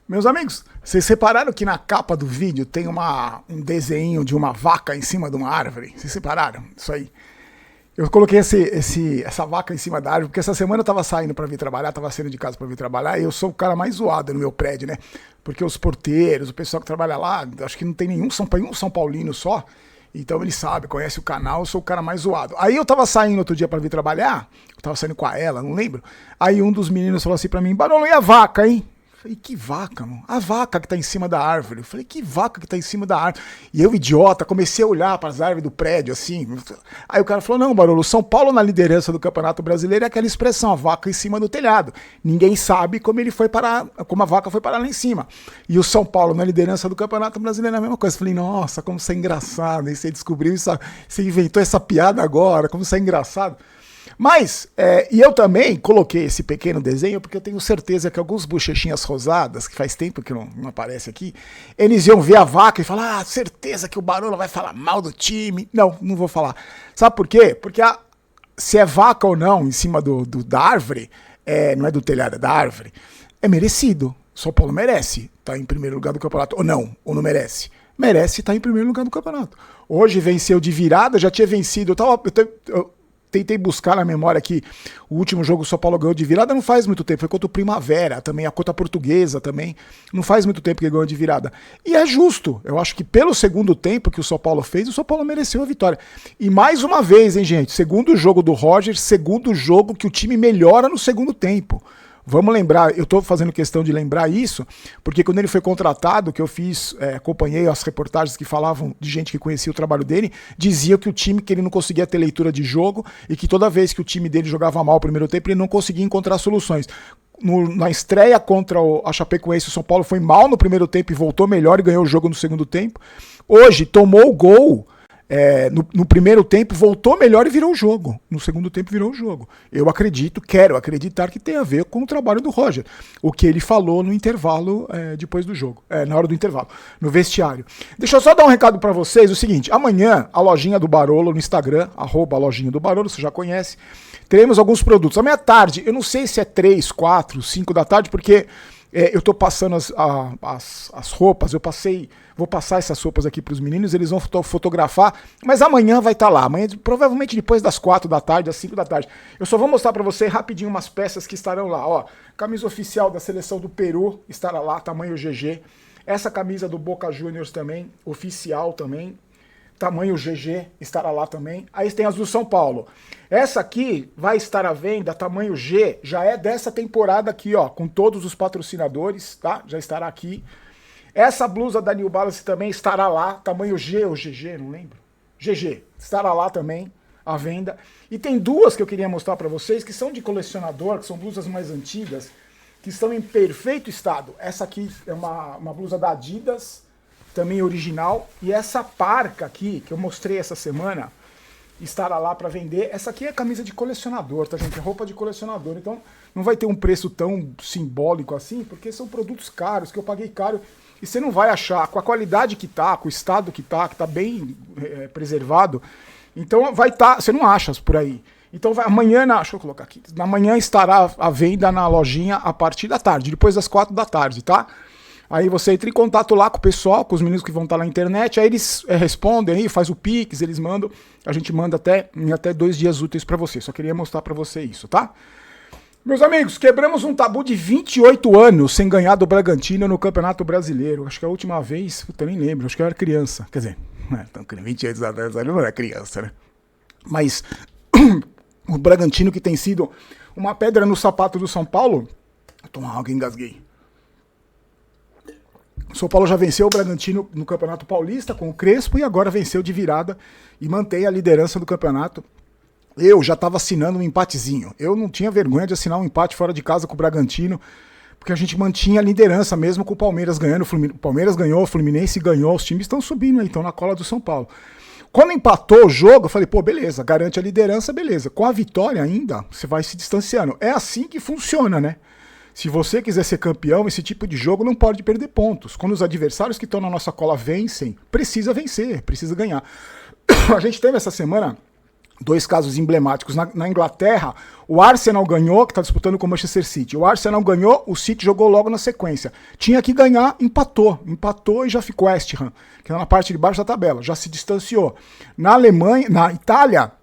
Meus amigos, vocês repararam que na capa do vídeo tem um desenho de uma vaca em cima de uma árvore? Vocês repararam? Isso aí. Eu coloquei essa vaca em cima da árvore, porque essa semana eu tava saindo para vir trabalhar, tava saindo de casa para vir trabalhar, e eu sou o cara mais zoado no meu prédio, né? Porque os porteiros, o pessoal que trabalha lá, acho que não tem nenhum São Paulino só, então ele sabe, conhece o canal, eu sou o cara mais zoado. Aí eu tava saindo outro dia para vir trabalhar, eu tava saindo com a ela, não lembro, aí um dos meninos falou assim pra mim, Barolo, e a vaca, hein? Falei, que vaca, mano? A vaca que tá em cima da árvore. Eu falei, que vaca que tá em cima da árvore? E eu, idiota, comecei a olhar para as árvores do prédio, assim. Aí o cara falou, não, Barolo, São Paulo na liderança do Campeonato Brasileiro é aquela expressão, a vaca em cima do telhado. Ninguém sabe como ele foi parar, como a vaca foi parar lá em cima. E o São Paulo na liderança do Campeonato Brasileiro é a mesma coisa. Eu falei, nossa, como você é engraçado. E você descobriu isso, você inventou essa piada agora, como você é engraçado. Mas, e eu também coloquei esse pequeno desenho porque eu tenho certeza que alguns bochechinhas rosadas, que faz tempo que não aparece aqui, eles iam ver a vaca e falar, certeza que o Barolo vai falar mal do time. Não, não vou falar. Sabe por quê? Porque se é vaca ou não em cima da árvore, não é do telhado, é da árvore, é merecido. São Paulo merece estar em primeiro lugar do campeonato. Ou não merece. Merece estar em primeiro lugar do campeonato. Hoje venceu de virada, já tinha vencido. Eu tentei buscar na memória aqui o último jogo que o São Paulo ganhou de virada, não faz muito tempo, foi contra o Primavera também, a contra a Portuguesa também, não faz muito tempo que ganhou de virada. E é justo, eu acho que pelo segundo tempo que o São Paulo fez, o São Paulo mereceu a vitória. E mais uma vez, hein, gente, segundo jogo do Roger, segundo jogo que o time melhora no segundo tempo. Vamos lembrar, eu estou fazendo questão de lembrar isso, porque quando ele foi contratado, que eu fiz, acompanhei as reportagens que falavam de gente que conhecia o trabalho dele, dizia que o time, que ele não conseguia ter leitura de jogo e que toda vez que o time dele jogava mal no primeiro tempo, ele não conseguia encontrar soluções. Na estreia contra a Chapecoense, o São Paulo foi mal no primeiro tempo e voltou melhor e ganhou o jogo no segundo tempo. Hoje, tomou o gol. No primeiro tempo voltou melhor e virou o jogo. No segundo tempo virou o jogo. Eu quero acreditar que tem a ver com o trabalho do Roger. O que ele falou no intervalo depois do jogo, na hora do intervalo, no vestiário. Deixa eu só dar um recado para vocês, o seguinte, amanhã a lojinha do Barolo no Instagram, @lojinha do Barolo, você já conhece, teremos alguns produtos. Amanhã à tarde, eu não sei se é 3, 4, 5 da tarde, porque eu tô passando as roupas, vou passar essas roupas aqui para os meninos, eles vão fotografar, mas amanhã vai estar lá, amanhã provavelmente depois das 4 da tarde, às 5 da tarde. Eu só vou mostrar para você rapidinho umas peças que estarão lá, ó. Camisa oficial da seleção do Peru estará lá, tamanho GG. Essa camisa do Boca Juniors também, oficial também. Tamanho GG estará lá também. Aí tem as do São Paulo. Essa aqui vai estar à venda, tamanho G, já é dessa temporada aqui, ó, com todos os patrocinadores, tá? Já estará aqui. Essa blusa da New Balance também estará lá, tamanho G ou GG, não lembro. GG, estará lá também, à venda. E tem duas que eu queria mostrar para vocês, que são de colecionador, que são blusas mais antigas, que estão em perfeito estado. Essa aqui é uma blusa da Adidas, também original, e essa parca aqui, que eu mostrei essa semana, estará lá para vender. Essa aqui é camisa de colecionador, tá, gente? É roupa de colecionador, então não vai ter um preço tão simbólico assim, porque são produtos caros, que eu paguei caro, e você não vai achar, com a qualidade que tá, com o estado que tá bem preservado, então vai estar, você não acha por aí. Então amanhã, deixa eu colocar aqui, amanhã estará à venda na lojinha a partir da tarde, depois das 4 da tarde, tá? Aí você entra em contato lá com o pessoal, com os meninos que vão estar na internet, aí eles respondem, aí faz o Pix, eles mandam, a gente manda em até 2 dias úteis para você. Só queria mostrar para você isso, tá? Meus amigos, quebramos um tabu de 28 anos sem ganhar do Bragantino no Campeonato Brasileiro. Acho que a última vez, eu nem lembro, acho que eu era criança. Quer dizer, 28 anos eu não era criança, né? Mas o Bragantino, que tem sido uma pedra no sapato do São Paulo... Vou tomar água, engasguei. O São Paulo já venceu o Bragantino no Campeonato Paulista com o Crespo e agora venceu de virada e mantém a liderança do campeonato. Eu já estava assinando um empatezinho. Eu não tinha vergonha de assinar um empate fora de casa com o Bragantino, porque a gente mantinha a liderança mesmo com o Palmeiras ganhando. O Palmeiras ganhou, o Fluminense ganhou, os times estão subindo aí, estão na cola do São Paulo. Quando empatou o jogo, eu falei, pô, beleza, garante a liderança, beleza. Com a vitória ainda, você vai se distanciando. É assim que funciona, né? Se você quiser ser campeão, esse tipo de jogo não pode perder pontos. Quando os adversários que estão na nossa cola vencem, precisa vencer, precisa ganhar. A gente teve essa semana Dois casos emblemáticos. Na Inglaterra, o Arsenal ganhou, que está disputando com o Manchester City. O Arsenal ganhou, o City jogou logo na sequência. Tinha que ganhar, empatou. Empatou e já ficou West Ham, que é na parte de baixo da tabela. Já se distanciou. Na Alemanha, na Itália,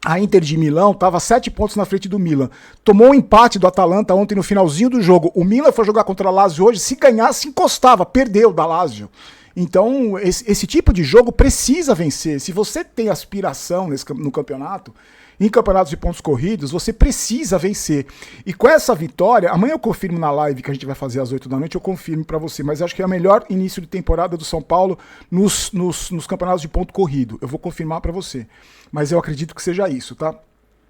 a Inter de Milão estava 7 pontos na frente do Milan. Tomou um empate do Atalanta ontem no finalzinho do jogo. O Milan foi jogar contra a Lazio hoje. Se ganhasse, encostava. Perdeu da Lazio. Então, esse tipo de jogo precisa vencer. Se você tem aspiração no campeonato, em campeonatos de pontos corridos, você precisa vencer. E com essa vitória, amanhã eu confirmo na live que a gente vai fazer às 8 da noite, eu confirmo pra você, mas acho que é o melhor início de temporada do São Paulo nos campeonatos de ponto corrido. Eu vou confirmar pra você. Mas eu acredito que seja isso, tá?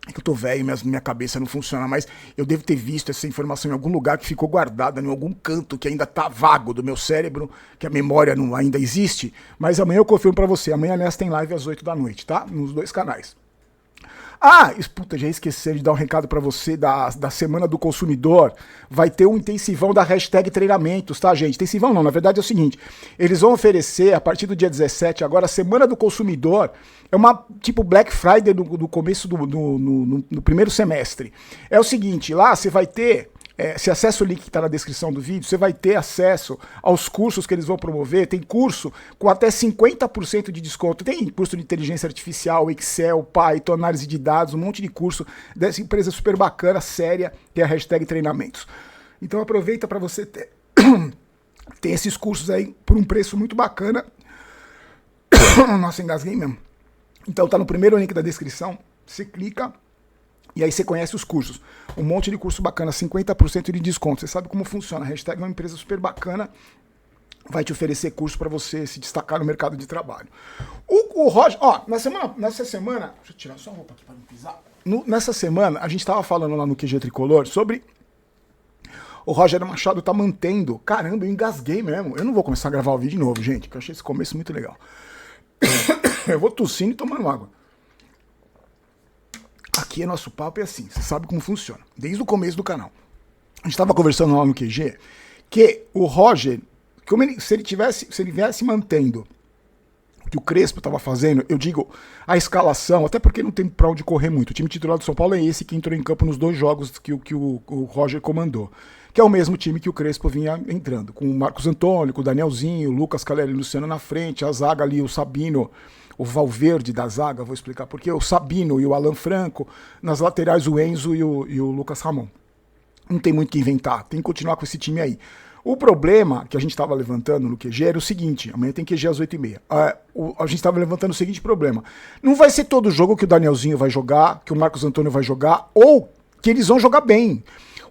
É que eu tô velho, minha cabeça não funciona mais. Eu devo ter visto essa informação em algum lugar que ficou guardada, em algum canto que ainda tá vago do meu cérebro, que a memória não ainda existe. Mas amanhã eu confirmo pra você. Amanhã, aliás, tem live às 8 da noite, tá? Nos 2 canais. Ah, puta, já esqueci de dar um recado pra você da Semana do Consumidor. Vai ter um intensivão da hashtag treinamentos, tá, gente? Intensivão não, na verdade é o seguinte, eles vão oferecer, a partir do dia 17, agora a Semana do Consumidor, é uma tipo Black Friday do começo no primeiro semestre. É o seguinte, lá você vai ter... se acessa o link que está na descrição do vídeo, você vai ter acesso aos cursos que eles vão promover. Tem curso com até 50% de desconto. Tem curso de inteligência artificial, Excel, Python, análise de dados, um monte de curso dessa empresa super bacana, séria, que é a hashtag treinamentos. Então aproveita para você ter esses cursos aí por um preço muito bacana. Nossa, engasguei mesmo. Então tá no primeiro link da descrição, você clica... E aí você conhece os cursos. Um monte de curso bacana, 50% de desconto. Você sabe como funciona. A hashtag é uma empresa super bacana. Vai te oferecer curso para você se destacar no mercado de trabalho. O Roger... Ó, nessa semana... Deixa eu tirar só a roupa aqui para não pisar. Nessa semana, a gente estava falando lá no QG Tricolor sobre... O Roger Machado tá mantendo... Caramba, eu engasguei mesmo. Eu não vou começar a gravar o vídeo de novo, gente, porque eu achei esse começo muito legal. Eu vou tossindo e tomando água. Aqui é nosso papo é assim, você sabe como funciona, desde o começo do canal. A gente estava conversando lá no QG, que o Roger, se ele viesse mantendo o que o Crespo estava fazendo, eu digo, a escalação, até porque não tem pra onde correr muito. O time titular do São Paulo é esse que entrou em campo nos 2 jogos que o Roger comandou. Que é o mesmo time que o Crespo vinha entrando, com o Marcos Antônio, com o Danielzinho, o Lucas Caleri e o Luciano na frente, a zaga ali, o Sabino, o Valverde da zaga, vou explicar porque, o Sabino e o Alan Franco, nas laterais o Enzo e o Lucas Ramon. Não tem muito o que inventar, tem que continuar com esse time aí. O problema que a gente estava levantando no QG era o seguinte, amanhã tem QG às 8h30, a gente estava levantando o seguinte problema, não vai ser todo jogo que o Danielzinho vai jogar, que o Marcos Antônio vai jogar, ou que eles vão jogar bem.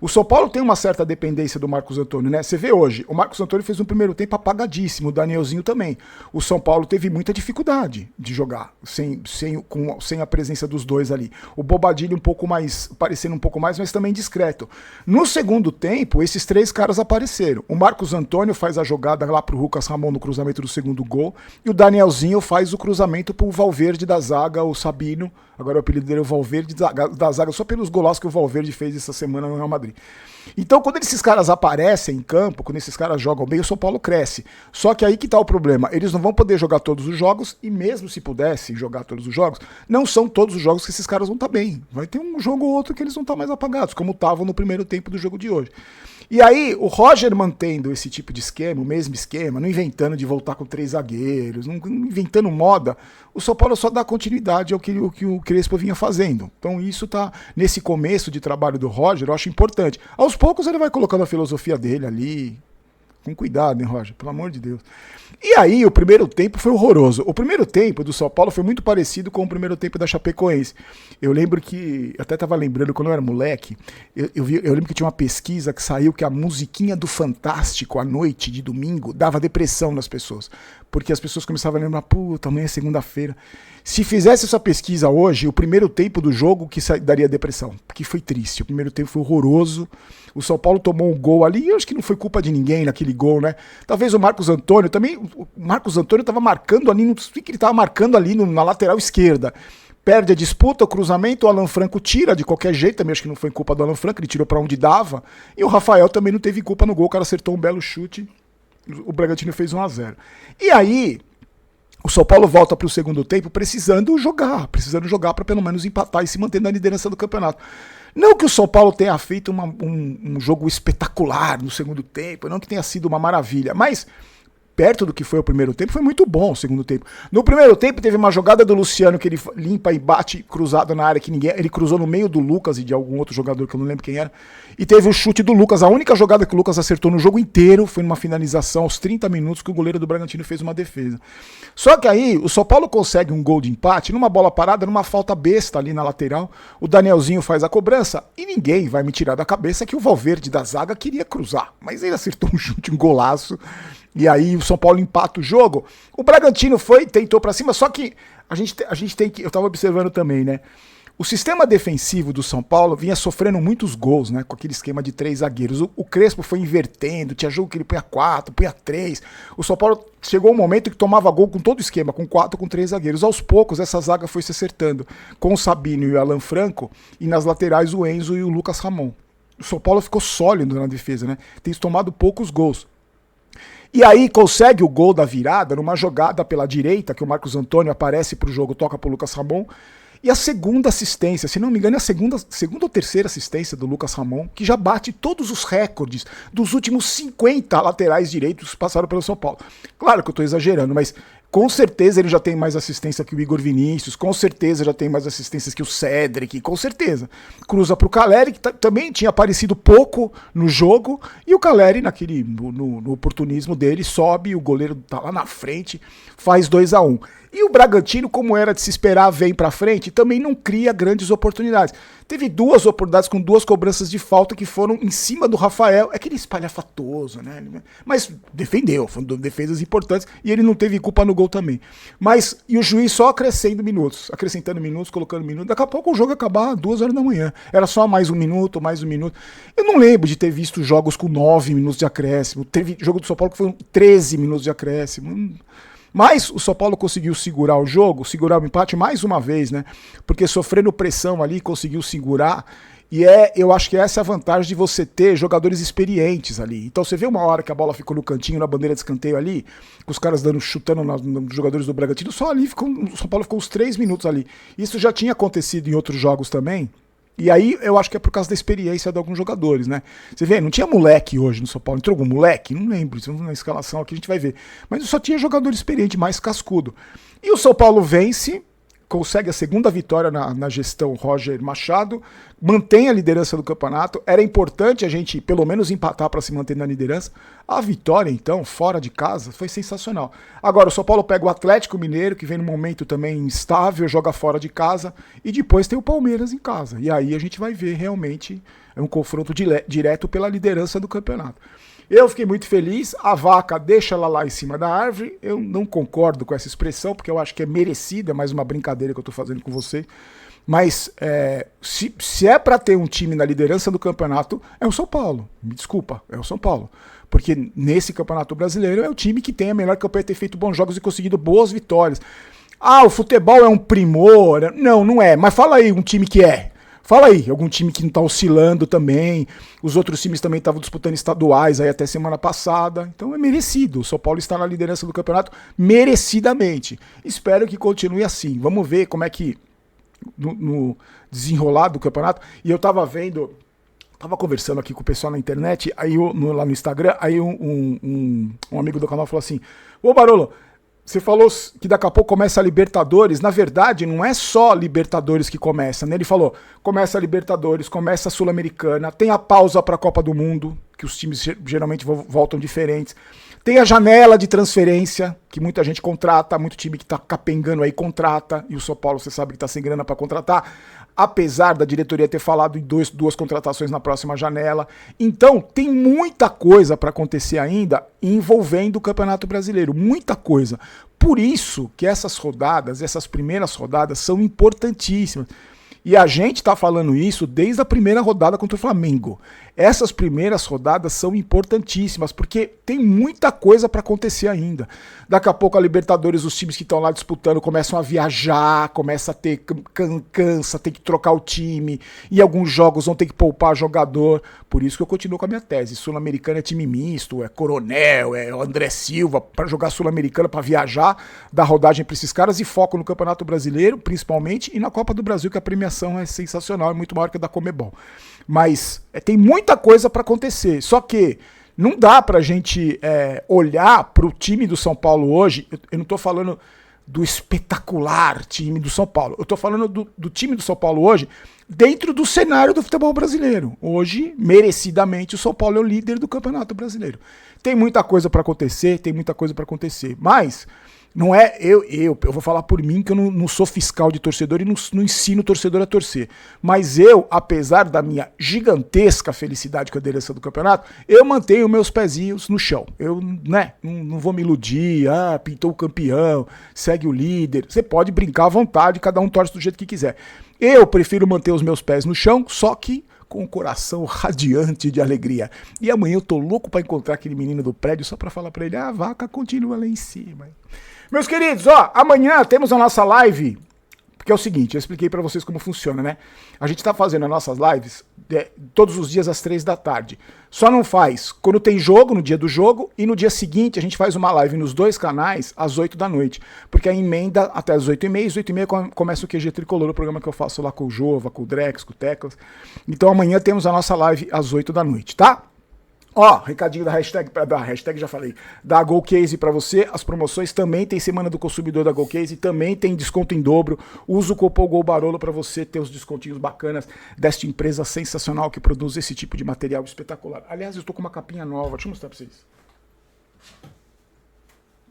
O São Paulo tem uma certa dependência do Marcos Antônio, né? Você vê hoje, o Marcos Antônio fez um primeiro tempo apagadíssimo, o Danielzinho também. O São Paulo teve muita dificuldade de jogar, sem a presença dos dois ali. O Bobadilha um pouco mais, parecendo um pouco mais, mas também discreto. No segundo tempo, esses 3 caras apareceram. O Marcos Antônio faz a jogada lá pro Lucas Ramon no cruzamento do segundo gol, e o Danielzinho faz o cruzamento pro Valverde da zaga, o Sabino, agora o apelido dele é o Valverde da zaga, só pelos golaços que o Valverde fez essa semana no Real Madrid. Então, quando esses caras aparecem em campo, quando esses caras jogam bem, o São Paulo cresce. Só que aí que tá o problema, eles não vão poder jogar todos os jogos, e mesmo se pudessem jogar todos os jogos, não são todos os jogos que esses caras vão estar bem. Vai ter um jogo ou outro que eles vão estar mais apagados, como estavam no primeiro tempo do jogo de hoje. E aí, o Roger mantendo esse tipo de esquema, o mesmo esquema, não inventando de voltar com 3 zagueiros, não inventando moda, o São Paulo só dá continuidade ao que o Crespo vinha fazendo. Então isso tá, nesse começo de trabalho do Roger, eu acho importante. Aos poucos ele vai colocando a filosofia dele ali, com cuidado, hein, Roger? Pelo amor de Deus. E aí, o primeiro tempo foi horroroso. O primeiro tempo do São Paulo foi muito parecido com o primeiro tempo da Chapecoense. Eu lembro que, até estava lembrando, quando eu era moleque, eu lembro que tinha uma pesquisa que saiu que a musiquinha do Fantástico à noite de domingo dava depressão nas pessoas. Porque as pessoas começavam a lembrar, puta, amanhã é segunda-feira. Se fizesse essa pesquisa hoje, o primeiro tempo do jogo que daria depressão, porque foi triste. O primeiro tempo foi horroroso. O São Paulo tomou um gol ali, e eu acho que não foi culpa de ninguém naquele gol, né? Talvez o Marcos Antônio também. O Marcos Antônio estava marcando ali, não sei o que ele estava marcando ali na lateral esquerda. Perde a disputa, o cruzamento, o Alan Franco tira de qualquer jeito, também acho que não foi culpa do Alan Franco, ele tirou para onde dava. E o Rafael também não teve culpa no gol, o cara acertou um belo chute. O Bragantino fez 1-0. E aí, O São Paulo volta para o segundo tempo precisando jogar para pelo menos empatar e se manter na liderança do campeonato. Não que o São Paulo tenha feito um jogo espetacular no segundo tempo, não que tenha sido uma maravilha, mas perto do que foi o primeiro tempo, foi muito bom o segundo tempo. No primeiro tempo teve uma jogada do Luciano que ele limpa e bate cruzado na área que ninguém, ele cruzou no meio do Lucas e de algum outro jogador que eu não lembro quem era, e teve o chute do Lucas. A única jogada que o Lucas acertou no jogo inteiro foi numa finalização aos 30 minutos que o goleiro do Bragantino fez uma defesa. Só que aí o São Paulo consegue um gol de empate numa bola parada, numa falta besta ali na lateral. O Danielzinho faz a cobrança e ninguém vai me tirar da cabeça que o Valverde da zaga queria cruzar, mas ele acertou um chute, um golaço. E aí o São Paulo empata o jogo. O Bragantino tentou pra cima, só que a gente tem que... Eu tava observando também, né? O sistema defensivo do São Paulo vinha sofrendo muitos gols, né? Com aquele esquema de 3 zagueiros. O Crespo foi invertendo, tinha jogo que ele punha 4, punha 3. O São Paulo chegou um momento que tomava gol com todo o esquema, com 4, com 3 zagueiros. Aos poucos, essa zaga foi se acertando. Com o Sabino e o Alan Franco, e nas laterais o Enzo e o Lucas Ramon. O São Paulo ficou sólido na defesa, né? Tem tomado poucos gols. E aí consegue o gol da virada numa jogada pela direita, que o Marcos Antônio aparece pro jogo, toca pro Lucas Ramon. E a segunda assistência, se não me engano, é a segunda ou terceira assistência do Lucas Ramon, que já bate todos os recordes dos últimos 50 laterais direitos que passaram pelo São Paulo. Claro que eu tô exagerando, mas com certeza ele já tem mais assistência que o Igor Vinícius, com certeza já tem mais assistências que o Cédric, com certeza. Cruza pro Caleri, que também tinha aparecido pouco no jogo, e o Caleri, no oportunismo dele, sobe, o goleiro tá lá na frente, faz 2-1. E o Bragantino, como era de se esperar, vem pra frente e também não cria grandes oportunidades. Teve 2 oportunidades com 2 cobranças de falta que foram em cima do Rafael. É aquele espalhafatoso, né? Mas defendeu, foram defesas importantes e ele não teve culpa no gol também. E o juiz só acrescentando minutos, colocando minutos. Daqui a pouco o jogo ia acabar às 2 horas da manhã. Era só mais um minuto. Eu não lembro de ter visto jogos com 9 minutos de acréscimo. Teve jogo do São Paulo que foi 13 minutos de acréscimo. Mas o São Paulo conseguiu segurar o jogo, segurar o empate mais uma vez, né? Porque sofrendo pressão ali, conseguiu segurar. E eu acho que essa é a vantagem de você ter jogadores experientes ali. Então você vê uma hora que a bola ficou no cantinho, na bandeira de escanteio ali, com os caras chutando nos jogadores do Bragantino, só ali o São Paulo ficou uns 3 minutos ali. Isso já tinha acontecido em outros jogos também. E aí eu acho que é por causa da experiência de alguns jogadores, né? Você vê, não tinha moleque hoje no São Paulo. Entrou algum moleque? Não lembro, na escalação aqui a gente vai ver. Mas só tinha jogador experiente, mais cascudo. E o São Paulo vence, consegue a segunda vitória na gestão Roger Machado, mantém a liderança do campeonato. Era importante a gente pelo menos empatar para se manter na liderança. A vitória, então, fora de casa, foi sensacional. Agora o São Paulo pega o Atlético Mineiro, que vem num momento também instável, joga fora de casa, e depois tem o Palmeiras em casa. E aí a gente vai ver realmente um confronto direto pela liderança do campeonato. Eu fiquei muito feliz, a vaca deixa ela lá em cima da árvore. Eu não concordo com essa expressão, porque eu acho que é merecida, é mais uma brincadeira que eu tô fazendo com você. Mas se é para ter um time na liderança do campeonato, é o São Paulo. Me desculpa, é o São Paulo. Porque nesse campeonato brasileiro é o time que tem a melhor campanha, ter feito bons jogos e conseguido boas vitórias. Ah, o futebol é um primor. Não, não é. Mas fala aí um time que é. Fala aí, algum time que não tá oscilando também. Os outros times também estavam disputando estaduais aí até semana passada. Então é merecido. O São Paulo está na liderança do campeonato merecidamente. Espero que continue assim. Vamos ver como é que no desenrolar do campeonato. E eu tava conversando aqui com o pessoal na internet, aí lá no Instagram, aí um amigo do canal falou assim: ô Barolo, você falou que daqui a pouco começa a Libertadores. Na verdade, não é só Libertadores que começa, né? Ele falou, começa a Libertadores, começa a Sul-Americana, tem a pausa para a Copa do Mundo, que os times geralmente voltam diferentes. Tem a janela de transferência, que muita gente contrata, muito time que tá capengando aí contrata, e o São Paulo, você sabe que tá sem grana para contratar, apesar da diretoria ter falado em duas contratações na próxima janela. Então, tem muita coisa para acontecer ainda envolvendo o Campeonato Brasileiro, muita coisa. Por isso que essas primeiras rodadas são importantíssimas. E a gente tá falando isso desde a primeira rodada contra o Flamengo. essas primeiras rodadas são importantíssimas, porque tem muita coisa para acontecer ainda. Daqui a pouco a Libertadores, os times que estão lá disputando começam a viajar, começa a ter cansa, tem que trocar o time, e alguns jogos vão ter que poupar jogador. Por isso que eu continuo com a minha tese. Sul-Americana é time misto, é Coronel, é André Silva, para jogar Sul-Americana, para viajar, dar rodagem para esses caras e foco no Campeonato Brasileiro, principalmente, e na Copa do Brasil, que a premiação é sensacional, é muito maior que a da Conmebol. Mas tem muita coisa para acontecer, só que não dá pra gente olhar pro time do São Paulo hoje. Eu não tô falando do espetacular time do São Paulo, eu tô falando do time do São Paulo hoje dentro do cenário do futebol brasileiro. Hoje, merecidamente, o São Paulo é o líder do Campeonato Brasileiro. Tem muita coisa para acontecer, mas não é eu vou falar por mim, que eu não sou fiscal de torcedor e não ensino o torcedor a torcer. Mas eu, apesar da minha gigantesca felicidade com a liderança do campeonato, eu mantenho meus pezinhos no chão. Eu, não vou me iludir, pintou o campeão, segue o líder. Você pode brincar à vontade, cada um torce do jeito que quiser. Eu prefiro manter os meus pés no chão, só que com o coração radiante de alegria. E amanhã eu tô louco pra encontrar aquele menino do prédio só pra falar pra ele, a vaca continua lá em cima. Meus queridos, amanhã temos a nossa live, porque é o seguinte, eu expliquei pra vocês como funciona, né? A gente tá fazendo as nossas lives todos os dias às 3 da tarde. Só não faz quando tem jogo, no dia do jogo, e no dia seguinte a gente faz uma live nos dois canais às 8 da noite, porque a emenda até às 8h30, às 8h30 começa o QG Tricolor, o programa que eu faço lá com o Jova, com o Drex, com o Teclas. Então amanhã temos a nossa live às 8 da noite, tá? Recadinho da hashtag já falei, da GoCase pra você, as promoções também tem Semana do Consumidor da GoCase, também tem desconto em dobro, usa o cupom GOLBAROLO pra você ter os descontinhos bacanas desta empresa sensacional que produz esse tipo de material espetacular. Aliás, eu tô com uma capinha nova, deixa eu mostrar pra vocês.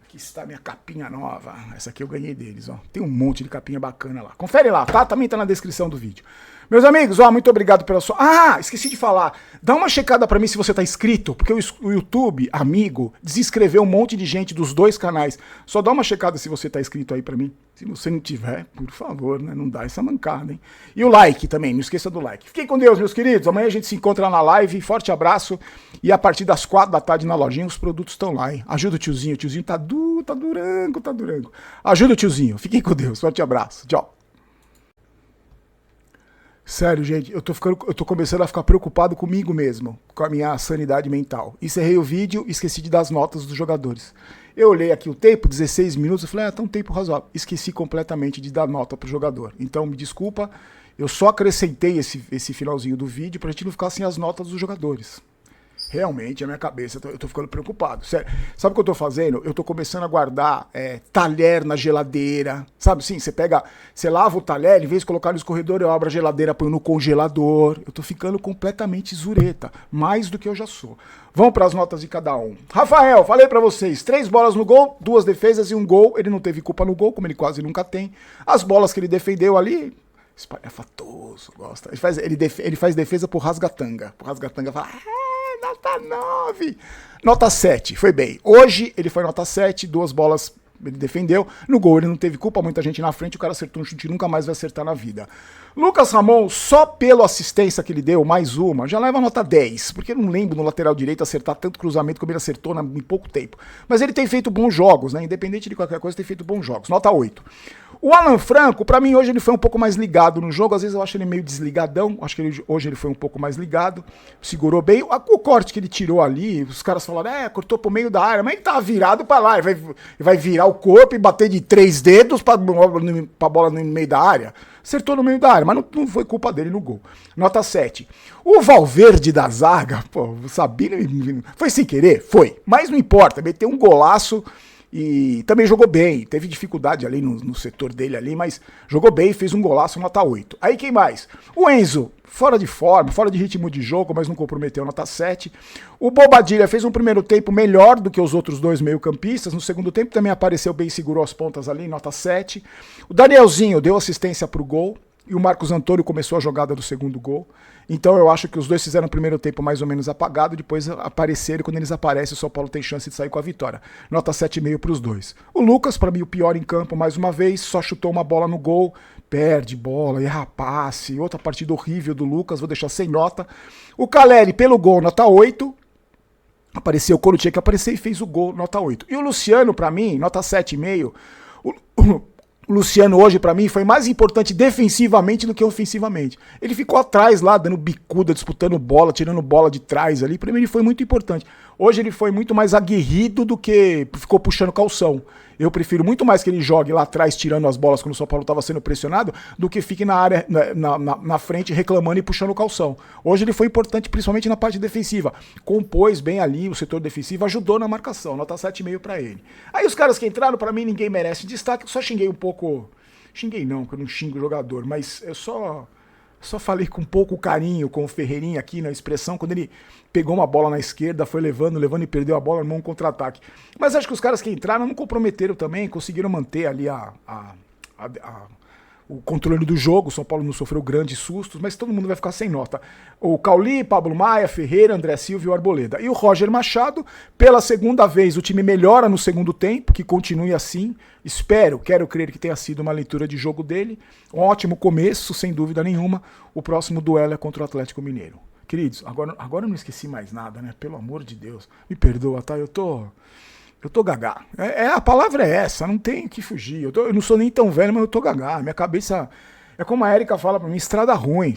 Aqui está minha capinha nova, essa aqui eu ganhei deles, tem um monte de capinha bacana lá, confere lá, tá? Também tá na descrição do vídeo. Meus amigos, muito obrigado pela sua... esqueci de falar. Dá uma checada pra mim se você tá inscrito, porque o YouTube, amigo, desinscreveu um monte de gente dos dois canais. Só dá uma checada se você tá inscrito aí pra mim. Se você não tiver, por favor, né? Não dá essa mancada, hein? E o like também, não esqueça do like. Fiquem com Deus, meus queridos. Amanhã a gente se encontra na live. Forte abraço. E a partir das 4 da tarde na lojinha, os produtos estão lá, hein? Ajuda o tiozinho tá durango. Ajuda o tiozinho. Fiquem com Deus. Forte abraço. Tchau. Sério, gente, eu tô começando a ficar preocupado comigo mesmo, com a minha sanidade mental. Encerrei o vídeo e esqueci de dar as notas dos jogadores. Eu olhei aqui o tempo, 16 minutos, eu falei, tá um tempo razoável. Esqueci completamente de dar nota pro jogador. Então, me desculpa, eu só acrescentei esse finalzinho do vídeo pra gente não ficar sem as notas dos jogadores. Realmente, a minha cabeça, eu tô ficando preocupado. Sério. Sabe o que eu tô fazendo? Eu tô começando a guardar talher na geladeira. Sabe assim? Você lava o talher, em vez de colocar no escorredor, eu abro a geladeira, ponho no congelador. Eu tô ficando completamente zureta. Mais do que eu já sou. Vamos para as notas de cada um. Rafael, falei pra vocês, 3 bolas no gol, 2 defesas e 1 gol. Ele não teve culpa no gol, como ele quase nunca tem. As bolas que ele defendeu ali... espalhafatoso, gosta. Ele faz defesa pro Rasgatanga. O Rasgatanga fala... nota 9. Nota 7, foi bem. Hoje ele foi nota 7, 2 bolas ele defendeu. No gol ele não teve culpa, muita gente na frente, o cara acertou um chute e nunca mais vai acertar na vida. Lucas Ramon, só pela assistência que ele deu, mais uma, já leva nota 10, porque eu não lembro no lateral direito acertar tanto cruzamento como ele acertou em pouco tempo. Mas ele tem feito bons jogos, né? Independente de qualquer coisa, tem feito bons jogos. Nota 8. O Alan Franco, pra mim, hoje ele foi um pouco mais ligado no jogo. Às vezes eu acho ele meio desligadão. Acho que hoje ele foi um pouco mais ligado. Segurou bem. O corte que ele tirou ali, os caras falaram, cortou pro meio da área. Mas ele tava virado pra lá. Ele vai virar o corpo e bater de 3 dedos pra bola no meio da área. Acertou no meio da área, mas não foi culpa dele no gol. Nota 7. O Valverde da zaga, o Sabino, foi sem querer? Foi. Mas não importa, meteu um golaço. E também jogou bem, teve dificuldade ali no setor dele ali, mas jogou bem, fez um golaço, nota 8. Aí quem mais? O Enzo, fora de forma, fora de ritmo de jogo, mas não comprometeu, nota 7. O Bobadilha fez um primeiro tempo melhor do que os outros dois meio-campistas, no segundo tempo também apareceu bem, segurou as pontas ali, nota 7. O Danielzinho deu assistência pro gol, e o Marcos Antônio começou a jogada do segundo gol. Então eu acho que os dois fizeram o primeiro tempo mais ou menos apagado, depois apareceram, e quando eles aparecem, o São Paulo tem chance de sair com a vitória. Nota 7,5 para os dois. O Lucas, para mim, o pior em campo mais uma vez, só chutou uma bola no gol, perde bola, erra passe, outra partida horrível do Lucas, vou deixar sem nota. O Caleri, pelo gol, nota 8. Apareceu quando tinha que aparecer e fez o gol, nota 8. E o Luciano, pra mim, nota 7,5. O Luciano hoje, pra mim, foi mais importante defensivamente do que ofensivamente. Ele ficou atrás lá, dando bicuda, disputando bola, tirando bola de trás ali. Pra mim, ele foi muito importante. Hoje ele foi muito mais aguerrido do que ficou puxando calção. Eu prefiro muito mais que ele jogue lá atrás, tirando as bolas quando o São Paulo estava sendo pressionado, do que fique na área, na frente, reclamando e puxando o calção. Hoje ele foi importante, principalmente na parte defensiva. Compôs bem ali o setor defensivo, ajudou na marcação. Nota 7,5 pra ele. Aí os caras que entraram, pra mim, ninguém merece destaque. Eu só xinguei um pouco. Xinguei não, porque eu não xingo o jogador, mas eu só falei com pouco carinho com o Ferreirinha aqui na expressão, quando ele pegou uma bola na esquerda, foi levando e perdeu a bola, armou um contra-ataque. Mas acho que os caras que entraram não comprometeram também, conseguiram manter ali o controle do jogo. O São Paulo não sofreu grandes sustos, mas todo mundo vai ficar sem nota. O Cauli, Pablo Maia, Ferreira, André Silva e o Arboleda. E o Roger Machado, pela segunda vez o time melhora no segundo tempo, que continue assim. Quero crer que tenha sido uma leitura de jogo dele. Um ótimo começo, sem dúvida nenhuma. O próximo duelo é contra o Atlético Mineiro. Queridos, agora eu não esqueci mais nada, né? Pelo amor de Deus. Me perdoa, tá? Eu tô gagá. A palavra é essa, não tem o que fugir. Eu não sou nem tão velho, mas eu tô gagá. Minha cabeça é como a Erika fala pra mim, estrada ruim,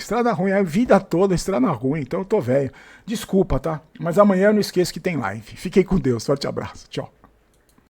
a vida toda estrada ruim, então eu tô velho. Desculpa, tá? Mas amanhã eu não esqueço que tem live. Fiquei com Deus, forte abraço, tchau.